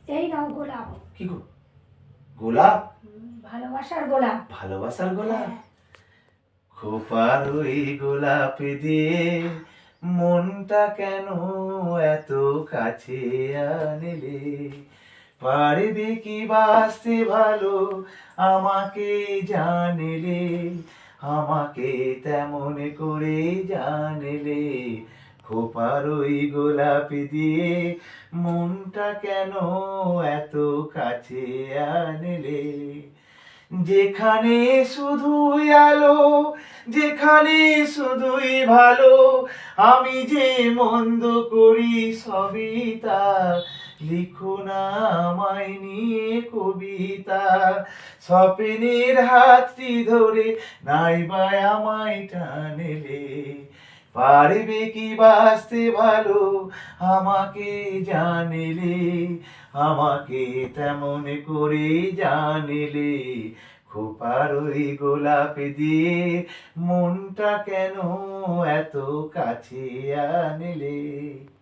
এই নাও গোলাপ। কি গো? গোলাপ? ভালোবাসার গোলাপ। ভালোবাসার গোলাপ? হ্যাঁ। খোপার ওই গোলাপ দিয়ে মনটা কেন এত কাছে আনলে? পারবে কি বাঁচতে ভালো আমাকে জানলে? আমাকে তেমন করে জানলে? খোপার ওই গোলাপ দিয়ে মনটা কেন এত কাছে আনলে? যেখানে শুধুই আলো, যেখানে শুধুই ভালো, আমি যে মন্দ করি সবই তা। লিখো না আমায় নিয়ে কবিতা, স্বপ্নের হাতটি ধরে নাইবা আমায় টানলে? পারবে কি বাঁচতে ভালো আমাকে জানলে? আমাকে তেমন করে জানলে? খোপার ওই গোলাপ দিয়ে মনটা কেন এত কাছে আনলে?